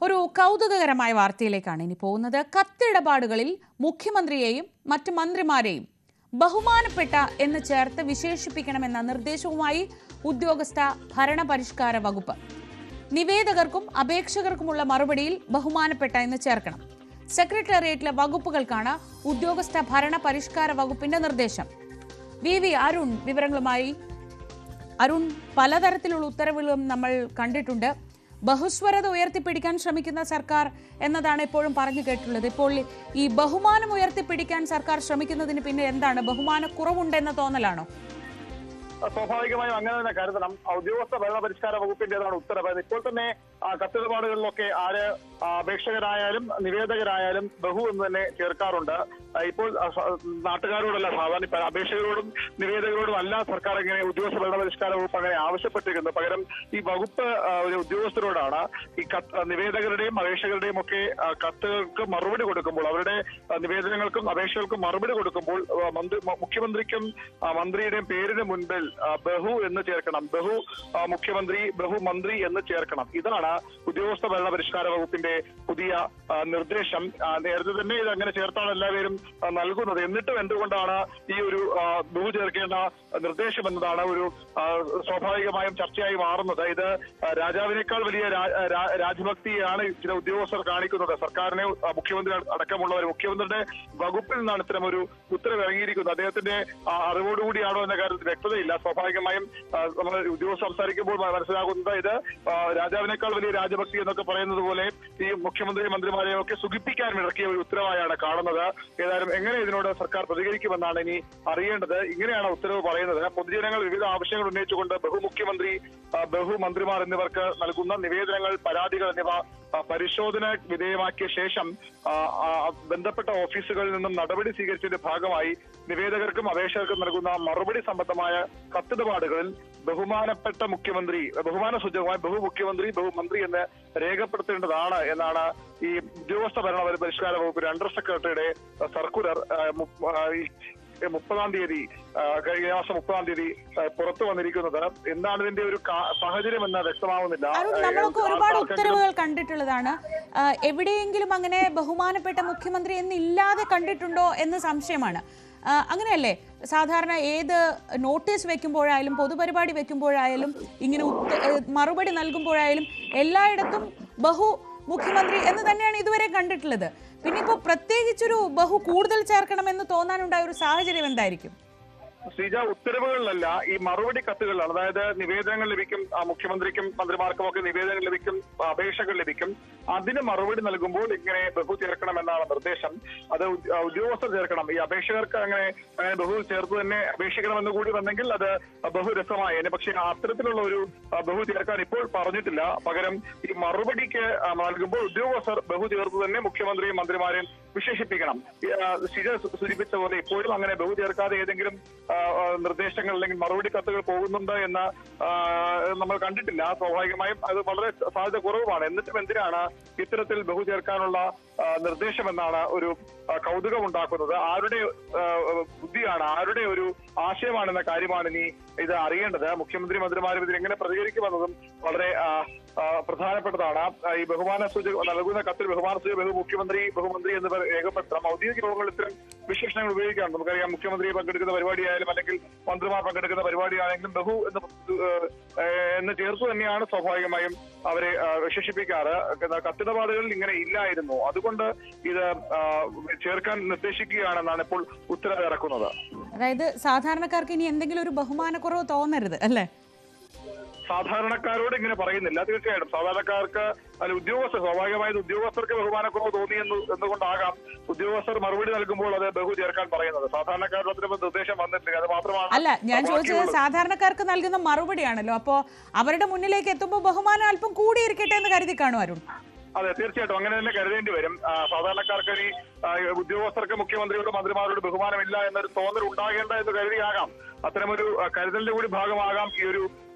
ഒരു കൗതുകകരമായ വാർത്തയിലേക്കാണ് ഇനി പോകുന്നത്. കത്തിടപാടുകളിൽ മുഖ്യമന്ത്രിയെയും മറ്റ് മന്ത്രിമാരെയും ബഹുമാനപ്പെട്ട എന്ന് ചേർത്ത് വിശേഷിപ്പിക്കണമെന്ന നിർദ്ദേശവുമായി ഉദ്യോഗസ്ഥ ഭരണപരിഷ്കാര വകുപ്പ്. നിവേദകർക്കും അപേക്ഷകർക്കുമുള്ള മറുപടിയിൽ ബഹുമാനപ്പെട്ട എന്ന് ചേർക്കണം. സെക്രട്ടേറിയറ്റിലെ വകുപ്പുകൾക്കാണ് ഉദ്യോഗസ്ഥ ഭരണപരിഷ്കാര വകുപ്പിന്റെ നിർദ്ദേശം. വി അരുൺ വിവരങ്ങളുമായി. അരുൺ, പലതരത്തിലുള്ള ഉത്തരവുകളും നമ്മൾ കണ്ടിട്ടുണ്ട്. ബഹുസ്വരത ഉയർത്തിപ്പിടിക്കാൻ ശ്രമിക്കുന്ന സർക്കാർ എന്നതാണ് എപ്പോഴും പറഞ്ഞു കേട്ടുള്ളത്. ഇപ്പോൾ ഈ ബഹുമാനം ഉയർത്തിപ്പിടിക്കാൻ സർക്കാർ ശ്രമിക്കുന്നതിന് പിന്നെ എന്താണ്? ബഹുമാനക്കുറവുണ്ടെന്ന തോന്നലാണോ? സ്വാഭാവികമായും അങ്ങനെ തന്നെ കരുതണം. ഉദ്യോഗസ്ഥ ഭരണപരിഷ്കാര വകുപ്പിന്റേതാണ് ഉത്തരവ്. ഇപ്പോൾ തന്നെ കത്തിടപാടുകളിലൊക്കെ അപേക്ഷകരായാലും നിവേദകരായാലും ബഹു എന്ന് തന്നെ ചേർക്കാറുണ്ട്. ഇപ്പോൾ നാട്ടുകാരോടല്ല, സാധാരണ അപേക്ഷകരോടും നിവേദകരോടും അല്ല സർക്കാർ ഇങ്ങനെ ഉദ്യോഗസ്ഥ ഭരണപരിഷ്കാര വകുപ്പ് അങ്ങനെ ആവശ്യപ്പെട്ടിരിക്കുന്നത്. പകരം ഈ വകുപ്പ് ഒരു ഉദ്യോഗസ്ഥരോടാണ് ഈ നിവേദകരുടെയും അപേക്ഷകരുടെയും ഒക്കെ കത്തുകൾക്ക് മറുപടി കൊടുക്കുമ്പോൾ, അവരുടെ നിവേദനങ്ങൾക്കും അപേക്ഷകൾക്കും മറുപടി കൊടുക്കുമ്പോൾ മുഖ്യമന്ത്രിക്കും മന്ത്രിയുടെയും പേരിന് മുൻപിൽ ബഹു എന്ന് ചേർക്കണം. ബഹു മുഖ്യമന്ത്രി, ബഹു മന്ത്രി എന്ന് ചേർക്കണം. ഇതാണ് ഉദ്യോഗസ്ഥ ഭരണപരിഷ്കാര വകുപ്പിന്റെ പുതിയ നിർദ്ദേശം. നേരത്തെ തന്നെ ഇത് അങ്ങനെ ചേർത്താണ് എല്ലാവരും നൽകുന്നത്. എന്നിട്ടും എന്തുകൊണ്ടാണ് ഈ ഒരു ബഹു ചേർക്കേണ്ട നിർദ്ദേശം എന്നതാണ് ഒരു സ്വാഭാവികമായും ചർച്ചയായി മാറുന്നത്. ഇത് രാജാവിനേക്കാൾ വലിയ രാജ്യഭക്തിയാണ് ചില ഉദ്യോഗസ്ഥർ കാണിക്കുന്നത്. സർക്കാരിനെ, മുഖ്യമന്ത്രി അടക്കമുള്ളവർ, മുഖ്യമന്ത്രിയുടെ വകുപ്പിൽ നിന്നാണ് ഇത്തരം ഒരു ഉത്തരവ് ഇറങ്ങിയിരിക്കുന്നത്. അദ്ദേഹത്തിന്റെ അറിവോടുകൂടിയാണോ എന്ന കാര്യത്തിൽ വ്യക്തതയില്ല. സ്വാഭാവികമായും നമ്മൾ ഉദ്യോഗസ്ഥർ സംസാരിക്കുമ്പോൾ മനസ്സിലാകുന്നത് ഇത് രാജാവിനേക്കാൾ വലിയ രാജഭക്തി എന്നൊക്കെ പറയുന്നത് പോലെ ഈ മുഖ്യമന്ത്രി മന്ത്രിമാരെയും ഒക്കെ സുഖിപ്പിക്കാൻ ഇറക്കിയ ഒരു ഉത്തരവായാണ് കാണുന്നത്. ഏതായാലും എങ്ങനെ ഇതിനോട് സർക്കാർ പ്രതികരിക്കുമെന്നാണ് ഇനി അറിയേണ്ടത്. ഇങ്ങനെയാണ് ഉത്തരവ് പറയുന്നത്. പൊതുജനങ്ങൾ വിവിധ ആവശ്യങ്ങൾ ഉന്നയിച്ചുകൊണ്ട് ബഹുമുഖ്യമന്ത്രി, ബഹുമന്ത്രിമാർ എന്നിവർക്ക് നൽകുന്ന നിവേദനങ്ങൾ, പരാതികൾ എന്നിവ പരിശോധന വിധേയമാക്കിയ ശേഷം ബന്ധപ്പെട്ട ഓഫീസുകളിൽ നിന്നും നടപടി സ്വീകരിച്ചതിന്റെ ഭാഗമായി നിവേദകർക്കും അപേക്ഷകർക്കും നൽകുന്ന മറുപടി സംബന്ധമായ കത്തിടപാടുകളിൽ ബഹുമാനപ്പെട്ട മുഖ്യമന്ത്രി, ബഹുമാന സൂചകമായി ബഹുമുഖ്യമന്ത്രി, ബഹുമന്ത്രി എന്ന് രേഖപ്പെടുത്തേണ്ടതാണ് എന്നാണ് ഈ ഉദ്യോഗസ്ഥ ഭരണ പരിഷ്കാര വകുപ്പ് അണ്ടർ സെക്രട്ടറിയുടെ സർക്കുലർ 30-ാം തീയതി, കഴിഞ്ഞ മാസം 30-ാം തീയതി പുറത്തു വന്നിരിക്കുന്നത്. എന്താണ് ഇതിന്റെ ഒരു സാഹചര്യം എന്ന് വ്യക്തമാവുന്നില്ല. നമ്മളൊക്കെ ഒരുപാട് ഉത്തരവുകൾ കണ്ടിട്ടുള്ളതാണ്. എവിടെയെങ്കിലും അങ്ങനെ ബഹുമാനപ്പെട്ട മുഖ്യമന്ത്രി എന്നില്ലാതെ കണ്ടിട്ടുണ്ടോ എന്ന് സംശയമാണ്. അങ്ങനെയല്ലേ സാധാരണ ഏത് നോട്ടീസ് വെക്കുമ്പോഴായാലും പൊതുപരിപാടി വെക്കുമ്പോഴായാലും ഇങ്ങനെ മറുപടി നൽകുമ്പോഴായാലും എല്ലായിടത്തും ബഹു മുഖ്യമന്ത്രി എന്ന് തന്നെയാണ് ഇതുവരെ കണ്ടിട്ടുള്ളത്. പിന്നെ ഇപ്പോൾ പ്രത്യേകിച്ചൊരു ബഹു കൂടുതൽ ചേർക്കണമെന്ന് തോന്നാനുണ്ടായ ഒരു സാഹചര്യം എന്തായിരിക്കും? ശ്രീജ, ഉത്തരവുകളിലല്ല, ഈ മറുപടി കത്തുകളിലാണ്. അതായത് നിവേദനങ്ങൾ ലഭിക്കും, മുഖ്യമന്ത്രിക്കും മന്ത്രിമാർക്കും ഒക്കെ നിവേദനങ്ങൾ ലഭിക്കും, അപേക്ഷകൾ ലഭിക്കും. അതിന് മറുപടി നൽകുമ്പോൾ ഇങ്ങനെ ബഹു ചേർക്കണമെന്നാണ് നിർദ്ദേശം. അത് ഉദ്യോഗസ്ഥർ ചേർക്കണം. ഈ അപേക്ഷകർക്ക് അങ്ങനെ ബഹു ചേർത്ത് തന്നെ അപേക്ഷിക്കണമെന്ന് കൂടി വന്നെങ്കിൽ അത് ബഹുരസമായി. പക്ഷേ അത്തരത്തിലുള്ള ഒരു ബഹു ചേർക്കാൻ ഇപ്പോൾ പറഞ്ഞിട്ടില്ല. പകരം ഈ മറുപടിക്ക് നൽകുമ്പോൾ ഉദ്യോഗസ്ഥർ ബഹു ചേർത്ത് തന്നെ മുഖ്യമന്ത്രിയും മന്ത്രിമാരെയും വിശേഷിപ്പിക്കണം. ശ്രീജ സൂചിപ്പിച്ച പോലെ ഇപ്പോഴും അങ്ങനെ ബഹു ചേർക്കാതെ ഏതെങ്കിലും നിർദ്ദേശങ്ങൾ അല്ലെങ്കിൽ മറുപടി കത്തുകൾ പോകുന്നുണ്ട് എന്ന് നമ്മൾ കണ്ടിട്ടില്ല. സ്വാഭാവികമായും അത് വളരെ സാധ്യത കുറവുമാണ്. എന്നിട്ടും എന്തിനാണ് ഇത്തരത്തിൽ ബഹു ചേർക്കാനുള്ള നിർദ്ദേശം എന്നാണ് ഒരു കൗതുകം ഉണ്ടാക്കുന്നത്. ആരുടെ ബുദ്ധിയാണ്, ആരുടെ ഒരു ആശയമാണെന്ന കാര്യമാണ് ഇനി ഇത് അറിയേണ്ടത്. മുഖ്യമന്ത്രി മന്ത്രിമാരും ഇതിൽ എങ്ങനെ പ്രതികരിക്കുമെന്നതും വളരെ പ്രധാനപ്പെട്ടതാണ്. ഈ ബഹുമാന സൂചക നൽകുന്ന കത്തിൽ ബഹുമാന സൂചക ബഹു മുഖ്യമന്ത്രി, ബഹുമന്ത്രി എന്നിവർ രേഖപ്പെടുത്തണം. ഔദ്യോഗിക യോഗങ്ങൾ ഇത്തരം വിശേഷണങ്ങൾ ഉപയോഗിക്കാം. നമുക്കറിയാം, മുഖ്യമന്ത്രി പങ്കെടുക്കുന്ന പരിപാടിയായാലും അല്ലെങ്കിൽ മന്ത്രിമാർ പങ്കെടുക്കുന്ന പരിപാടിയാണെങ്കിലും ബഹു എന്ന് ചേർത്ത് തന്നെയാണ് സ്വാഭാവികമായും അവരെ വിശേഷിപ്പിക്കാറ്. കത്തിടപാടുകളിൽ ഇങ്ങനെ ഇല്ലായിരുന്നു. അതുകൊണ്ട് ഇത് ചേർക്കാൻ നിർദ്ദേശിക്കുകയാണെന്നാണ് ഇപ്പോൾ ഉത്തരവ് ഇറക്കുന്നത്. അതായത് സാധാരണക്കാർക്ക് ഇനി എന്തെങ്കിലും ഒരു ബഹുമാനക്കുറവ് തോന്നരുത് അല്ലേ? സാധാരണക്കാരോട് ഇങ്ങനെ പറയുന്നില്ല. തീർച്ചയായിട്ടും സാധാരണക്കാർക്ക് അല്ല, ഉദ്യോഗസ്ഥർ, സ്വാഭാവികമായത് ഉദ്യോഗസ്ഥർക്ക് ബഹുമാനക്കുറവ് തോന്നി എന്നുകൊണ്ടാകാം ഉദ്യോഗസ്ഥർ മറുപടി നൽകുമ്പോൾ അത് ബഹു ചേർക്കാൻ പറയുന്നത്. സാധാരണക്കാരുടെ അത്തരം നിർദ്ദേശം വന്നിട്ടില്ല. അത് മാത്രമാണ്. അല്ല, ഞാൻ ചോദിച്ചത് സാധാരണക്കാർക്ക് നൽകുന്ന മറുപടിയാണല്ലോ. അപ്പോ അവരുടെ മുന്നിലേക്ക് എത്തുമ്പോൾ ബഹുമാനം അല്പം കൂടിയിരിക്കട്ടെ എന്ന് കരുതി കാണും അരുൺ. അതെ, തീർച്ചയായിട്ടും അങ്ങനെ തന്നെ കരുതേണ്ടി വരും. സാധാരണക്കാർക്ക് ഈ ഉദ്യോഗസ്ഥർക്ക് മുഖ്യമന്ത്രിയോട് മന്ത്രിമാരോട് ബഹുമാനമില്ല എന്നൊരു തോന്നൽ ഉണ്ടാകേണ്ട എന്ന് കരുതിയാകാം. അത്തരമൊരു കരുതലിന്റെ കൂടി ഭാഗമാകാം ഈ ഒരു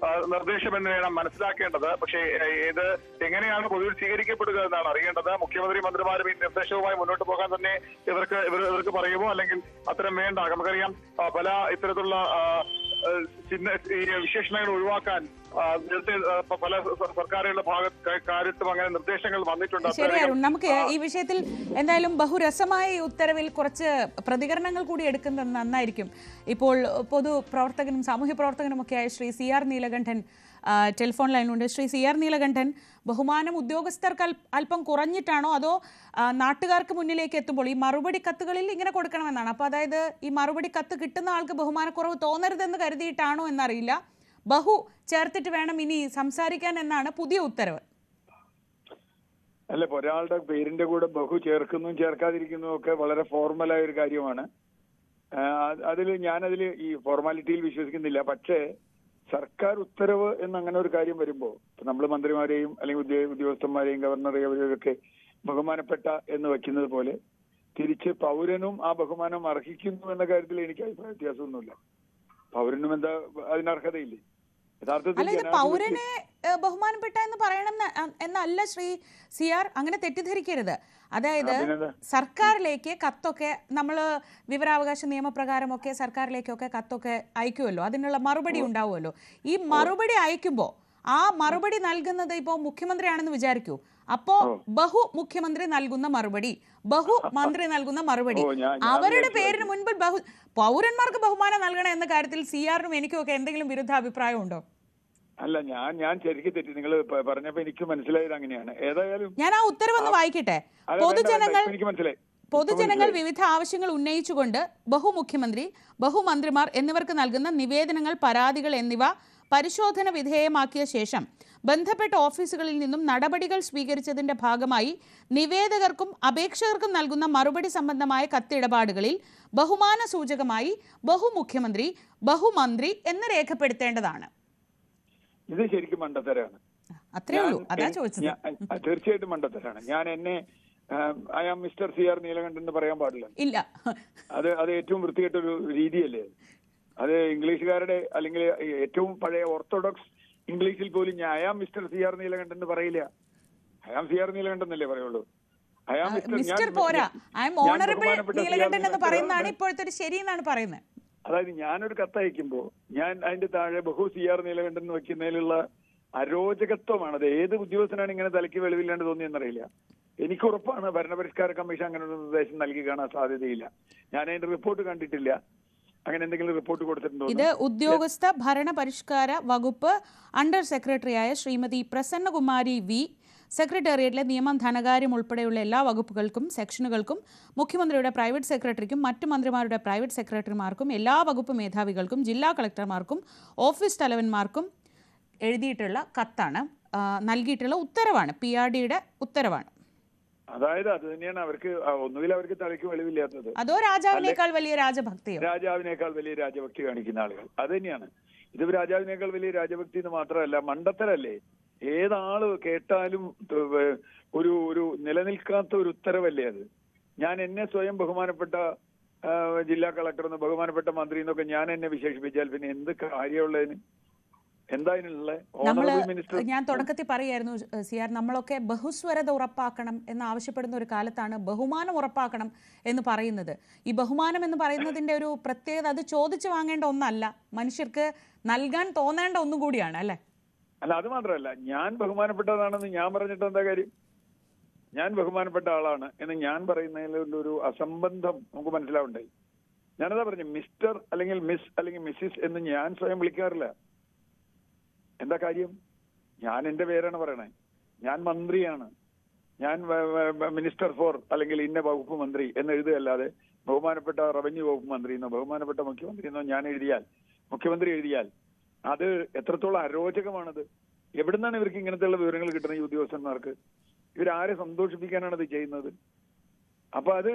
നിർദ്ദേശം എന്ന് വേണം മനസ്സിലാക്കേണ്ടത്. പക്ഷേ ഇത് എങ്ങനെയാണ് പൊതുവിൽ സ്വീകരിക്കപ്പെടുക എന്നാണ് അറിയേണ്ടത്. മുഖ്യമന്ത്രി മന്ത്രിമാരും ഈ നിർദ്ദേശവുമായി മുന്നോട്ട് പോകാൻ തന്നെ ഇവർക്ക് പറയുമോ, അല്ലെങ്കിൽ അത്തരം വേണ്ട? നമുക്കറിയാം, പല ഇത്തരത്തിലുള്ള ഈ വിശേഷണങ്ങൾ ഒഴിവാക്കാൻ നേരത്തെ പല സർക്കാരുകളുടെ കാര്യത്തും അങ്ങനെ നിർദ്ദേശങ്ങൾ വന്നിട്ടുണ്ട്. ശരിയാണ്. നമുക്ക് ഈ വിഷയത്തിൽ എന്തായാലും ബഹുരസമായ ഈ ഉത്തരവിൽ കുറച്ച് പ്രതികരണങ്ങൾ കൂടി എടുക്കുന്നത് നന്നായിരിക്കും. ഇപ്പോൾ പൊതുപ്രവർത്തകനും സാമൂഹ്യ പ്രവർത്തകനും ഒക്കെയായ ശ്രീ CR നീലകണ്ഠൻ ടെലിഫോൺ ലൈനിലുണ്ട്. ശ്രീ CR നീലകണ്ഠൻ, ബഹുമാനം ഉദ്യോഗസ്ഥർക്ക് അല്പം കുറഞ്ഞിട്ടാണോ അതോ നാട്ടുകാർക്ക് മുന്നിലേക്ക് എത്തുമ്പോൾ ഈ മറുപടി കത്തുകളിൽ ഇങ്ങനെ കൊടുക്കണമെന്നാണ്? അപ്പോൾ അതായത് ഈ മറുപടി കത്ത് കിട്ടുന്ന ആൾക്ക് ബഹുമാനക്കുറവ് തോന്നരുതെന്ന് കരുതിയിട്ടാണോ എന്നറിയില്ല, ബഹു ചേർത്തിട്ട് വേണം ഇനി സംസാരിക്കാൻ എന്നാണ് പുതിയ ഉത്തരവ്. അല്ല, ഒരാളുടെ പേരിന്റെ കൂടെ ബഹു ചേർക്കുന്നതും ചേർക്കാതിരിക്കുന്നതും ഒക്കെ വളരെ ഫോർമലായ ഒരു കാര്യമാണ്. ഞാനതിൽ ഈ ഫോർമാലിറ്റിയിൽ വിശ്വസിക്കുന്നില്ല. പക്ഷേ സർക്കാർ ഉത്തരവ് എന്നങ്ങനെ ഒരു കാര്യം വരുമ്പോൾ നമ്മൾ മന്ത്രിമാരെയും അല്ലെങ്കിൽ ഉദ്യോഗസ്ഥന്മാരെയും ഗവർണറെ അവരെയൊക്കെ ബഹുമാനപ്പെട്ട എന്ന് വെക്കുന്നത് പോലെ തിരിച്ച് പൗരനും ആ ബഹുമാനം അർഹിക്കുന്നു എന്ന കാര്യത്തിൽ എനിക്ക് അഭിപ്രായ വ്യത്യാസമൊന്നുമില്ല. പൗരനും എന്താ അതിനർഹതയില്ലേ? അല്ല, ഇത് പൗരനെ ബഹുമാനപ്പെട്ട എന്ന് പറയണം എന്നല്ല ശ്രീ CR, അങ്ങനെ തെറ്റിദ്ധരിക്കരുത്. അതായത് സർക്കാരിലേക്ക് കത്തൊക്കെ നമ്മൾ വിവരാവകാശ നിയമപ്രകാരമൊക്കെ സർക്കാരിലേക്കൊക്കെ കത്തൊക്കെ അയക്കുമല്ലോ, അതിനുള്ള മറുപടി ഉണ്ടാവുമല്ലോ. ഈ മറുപടി അയക്കുമ്പോൾ ആ മറുപടി നൽകുന്നത് ഇപ്പോൾ മുഖ്യമന്ത്രിയാണെന്ന് വിചാരിക്കൂ. അപ്പോ ബഹു മുഖ്യമന്ത്രി നൽകുന്ന മറുപടി, ബഹു മന്ത്രി നൽകുന്ന മറുപടി, അവരുടെ പേരിന് മുൻപിൽ പൗരന്മാർക്ക് ബഹുമാനം നൽകണം എന്ന കാര്യത്തിൽ CR-നും എനിക്കും ഒക്കെ എന്തെങ്കിലും വിരുദ്ധ അഭിപ്രായം ഉണ്ടോ? അല്ല, ഞാൻ ശരിക്കും തെറ്റി. നിങ്ങൾ പറഞ്ഞപ്പോ എനിക്ക് മനസ്സിലായത് അങ്ങനെയാണ്. ഏതായാലും ഞാൻ ആ ഉത്തരവൊന്ന് വായിക്കട്ടെ. പൊതുജനങ്ങൾ വിവിധ ആവശ്യങ്ങൾ ഉന്നയിച്ചുകൊണ്ട് ബഹുമുഖ്യമന്ത്രി, ബഹുമന്ത്രിമാർ എന്നിവർക്ക് നൽകുന്ന നിവേദനങ്ങൾ, പരാതികൾ എന്നിവ പരിശോധന വിധേയമാക്കിയ ശേഷം ബന്ധപ്പെട്ട ഓഫീസുകളിൽ നിന്നും നടപടികൾ സ്വീകരിച്ചതിന്റെ ഭാഗമായി നിവേദകർക്കും അപേക്ഷകർക്കും നൽകുന്ന മറുപടി സംബന്ധമായ കത്തിടപാടുകളിൽ ബഹുമാന സൂചകമായി ബഹുമുഖ്യമന്ത്രി, ബഹുമന്ത്രി എന്ന് രേഖപ്പെടുത്തേണ്ടതാണ്. ഇത് ശരിക്കും മണ്ടത്തരാണ്. അത്രേ ഉള്ളൂ, അതാ ചോദിച്ചത്. തീർച്ചയായിട്ടും മണ്ടത്തരാണ്. ഞാൻ എന്നെ I am mister CR Neelakantan എന്ന് പറയാൻ പാടില്ല. ഇല്ല, അത് ഏറ്റവും വൃത്തികെട്ടൊരു രീതിയല്ലേ? അത് ഇംഗ്ലീഷുകാരുടെ അല്ലെങ്കിൽ ഏറ്റവും പഴയ ഓർത്തഡോക്സ് ഇംഗ്ലീഷിൽ പോലും ഞാൻ I am mister CR Neelakantan എന്ന് പറയില്ല. ഐ ആം CR നീലകണ്ഠൻ എന്നല്ലേ പറയുള്ളൂ. മിസ്റ്റർ പോരാ, ഐ ആം ഓണറബിൾ നീലകണ്ഠൻ എന്ന് പറയുന്നതാണ് ഇപ്പോഴത്തെ ഒരു ശരി എന്നാണ് പറയുന്നത്. അതായത് ഞാനൊരു കത്തയക്കുമ്പോ ഞാൻ അതിന്റെ താഴെ ബഹു CR നീലകണ്ഠൻ എന്ന് വെക്കുന്നതിലുള്ള അരോചകത്വമാണ്. അത് ഏത് ഉദ്യോഗസ്ഥനാണ് ഇങ്ങനെ തലയ്ക്ക് വെളിവില്ലാണ്ട് തോന്നിയെന്നറിയില്ല. എനിക്ക് ഉറപ്പാണ് ഭരണപരിഷ്കാര കമ്മീഷൻ അങ്ങനെ ഒരു നിർദ്ദേശം നൽകി കാണാൻ സാധ്യതയില്ല. ഞാൻ അതിന്റെ റിപ്പോർട്ട് കണ്ടിട്ടില്ല. അങ്ങനെ എന്തെങ്കിലും റിപ്പോർട്ട് കൊടുത്തിട്ടുണ്ടോ? ഇത് ഉദ്യോഗസ്ഥ ഭരണ പരിഷ്കാര വകുപ്പ് അണ്ടർ സെക്രട്ടറിയായ ശ്രീമതി പ്രസന്നകുമാരി V സെക്രട്ടേറിയറ്റിലെ നിയമം, ധനകാര്യം ഉൾപ്പെടെയുള്ള എല്ലാ വകുപ്പുകൾക്കും സെക്ഷനുകൾക്കും മുഖ്യമന്ത്രിയുടെ പ്രൈവറ്റ് സെക്രട്ടറിക്കും മറ്റു മന്ത്രിമാരുടെ പ്രൈവറ്റ് സെക്രട്ടറിമാർക്കും എല്ലാ വകുപ്പ് മേധാവികൾക്കും ജില്ലാ കളക്ടർമാർക്കും ഓഫീസ് തലവന്മാർക്കും എഴുതിയിട്ടുള്ള കത്താണ്, നൽകിയിട്ടുള്ള ഉത്തരവാണ്, PRDയുടെ ഉത്തരവാണ്. അതായത് അത് തന്നെയാണ് അവർക്ക് ഒന്നുകിൽ അവർക്ക് തലയ്ക്ക് വെളിവില്ലാത്തത്, അതോ രാജാവിനേക്കാൾ വലിയ രാജഭക്തിയോ? രാജാവിനേക്കാൾ വലിയ രാജഭക്തി കാണിക്കുന്ന ആളുകൾ അത് തന്നെയാണ്. ഇത് രാജാവിനേക്കാൾ വലിയ രാജഭക്തി എന്ന് മാത്രമല്ല, മണ്ടത്തരല്ലേ? ഏതാള് കേട്ടാലും ഒരു നിലനിൽക്കാത്ത ഒരു ഉത്തരവല്ലേ അത്. ഞാൻ എന്നെ സ്വയം ബഹുമാനപ്പെട്ട ജില്ലാ കളക്ടർ എന്ന്, ബഹുമാനപ്പെട്ട മന്ത്രി എന്നൊക്കെ ഞാൻ എന്നെ വിശേഷിപ്പിച്ചാൽ പിന്നെ എന്ത് കാര്യമുള്ളതിന്? ഞാൻ തുടക്കത്തിൽ പറയായിരുന്നു CR, നമ്മളൊക്കെ ബഹുസ്വരത ഉറപ്പാക്കണം എന്ന് ആവശ്യപ്പെടുന്ന ഒരു കാലത്താണ് ബഹുമാനം ഉറപ്പാക്കണം എന്ന് പറയുന്നത്. ഈ ബഹുമാനം എന്ന് പറയുന്നതിന്റെ ഒരു പ്രത്യേകത അത് ചോദിച്ചു വാങ്ങേണ്ട ഒന്നല്ല, മനുഷ്യർക്ക് നൽകാൻ തോന്നേണ്ട ഒന്നും കൂടിയാണ് അല്ലെ? അല്ല, അത് മാത്രമല്ല, ഞാൻ ബഹുമാനപ്പെട്ടതാണെന്ന് ഞാൻ പറഞ്ഞിട്ട് എന്താ കാര്യം? ഞാൻ ബഹുമാനപ്പെട്ട ആളാണ് എന്ന് ഞാൻ പറയുന്നതിലൊരു അസംബന്ധം നമുക്ക് മനസ്സിലാവണ്ടേ? ഞാനതാ പറഞ്ഞു, മിസ്റ്റർ അല്ലെങ്കിൽ മിസ് അല്ലെങ്കിൽ മിസ്സിസ് എന്ന് ഞാൻ സ്വയം വിളിക്കാറില്ല. എന്താ കാര്യം? ഞാൻ എന്റെ പേരാണ് പറയണേ. ഞാൻ മന്ത്രിയാണ്, ഞാൻ മിനിസ്റ്റർ ഫോർ അല്ലെങ്കിൽ ഇന്ന വകുപ്പ് മന്ത്രി എന്ന് എഴുതുകയല്ലാതെ ബഹുമാനപ്പെട്ട റവന്യൂ വകുപ്പ് മന്ത്രി എന്നോ ബഹുമാനപ്പെട്ട മുഖ്യമന്ത്രി എന്നോ ഞാൻ എഴുതിയാൽ, മുഖ്യമന്ത്രി എഴുതിയാൽ അത് എത്രത്തോളം അരോചകമാണത്. എവിടുന്നാണ് ഇവർക്ക് ഇങ്ങനത്തെയുള്ള വിവരങ്ങൾ കിട്ടുന്നത് ഈ ഉദ്യോഗസ്ഥന്മാർക്ക്? ഇവരാരെ സന്തോഷിപ്പിക്കാനാണ് ഇത് ചെയ്യുന്നത്? അപ്പൊ അത്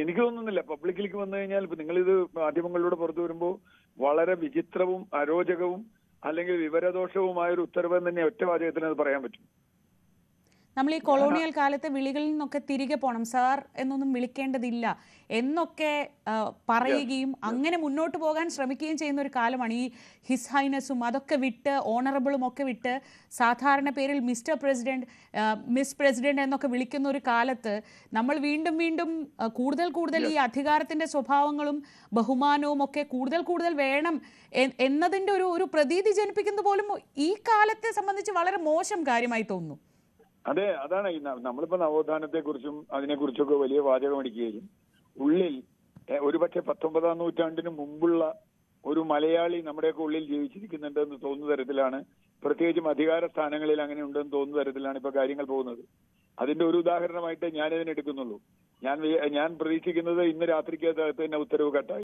എനിക്ക് തോന്നുന്നില്ല പബ്ലിക്കിലേക്ക് വന്നു കഴിഞ്ഞാൽ, ഇപ്പൊ നിങ്ങളിത് മാധ്യമങ്ങളിലൂടെ പുറത്തു വരുമ്പോൾ വളരെ വിചിത്രവും അരോചകവും അല്ലെങ്കിൽ വിവരദോഷവുമായ ഒരു ഉത്തരവ് തന്നെ ഒറ്റ വാചകത്തിന് അത് പറയാൻ പറ്റും. നമ്മൾ ഈ കൊളോണിയൽ കാലത്തെ വിളികളിൽ നിന്നൊക്കെ തിരികെ പോകണം, സാർ എന്നൊന്നും വിളിക്കേണ്ടതില്ല എന്നൊക്കെ പറയുകയും അങ്ങനെ മുന്നോട്ട് പോകാൻ ശ്രമിക്കുകയും ചെയ്യുന്ന ഒരു കാലമാണ്. ഈ ഹിസ് ഹൈനസും അതൊക്കെ വിട്ട്, ഓണറബിളും ഒക്കെ വിട്ട് സാധാരണ പേരിൽ മിസ്റ്റർ പ്രസിഡന്റ്, മിസ് പ്രസിഡന്റ് എന്നൊക്കെ വിളിക്കുന്ന ഒരു കാലത്ത് നമ്മൾ വീണ്ടും വീണ്ടും കൂടുതൽ ഈ അധികാരത്തിന്റെ സ്വഭാവങ്ങളും ബഹുമാനവും ഒക്കെ കൂടുതൽ വേണം എന്നതിന്റെ ഒരു പ്രതീതി ജനിപ്പിക്കുന്നത് പോലും ഈ കാലത്തെ സംബന്ധിച്ച് വളരെ മോശം കാര്യമായി തോന്നുന്നു. അതെ, അതാണ് നമ്മളിപ്പോ നവോത്ഥാനത്തെ കുറിച്ചും അതിനെക്കുറിച്ചൊക്കെ വലിയ വാചകമടിക്കുകയും ഉള്ളിൽ ഒരുപക്ഷെ 19ാം നൂറ്റാണ്ടിന് മുമ്പുള്ള ഒരു മലയാളി നമ്മുടെയൊക്കെ ഉള്ളിൽ ജീവിച്ചിരിക്കുന്നുണ്ടെന്ന് തോന്നുന്ന തരത്തിലാണ്, പ്രത്യേകിച്ചും അധികാര സ്ഥാനങ്ങളിൽ അങ്ങനെ ഉണ്ടെന്ന് തോന്നുന്ന തരത്തിലാണ് ഇപ്പൊ കാര്യങ്ങൾ പോകുന്നത്. അതിന്റെ ഒരു ഉദാഹരണമായിട്ട് ഞാനിതിനെടുക്കുന്നുള്ളൂ. ഞാൻ പ്രതീക്ഷിക്കുന്നത് ഇന്ന് രാത്രിക്കകത്ത് തന്നെ ഉത്തരവ് കട്ടായി.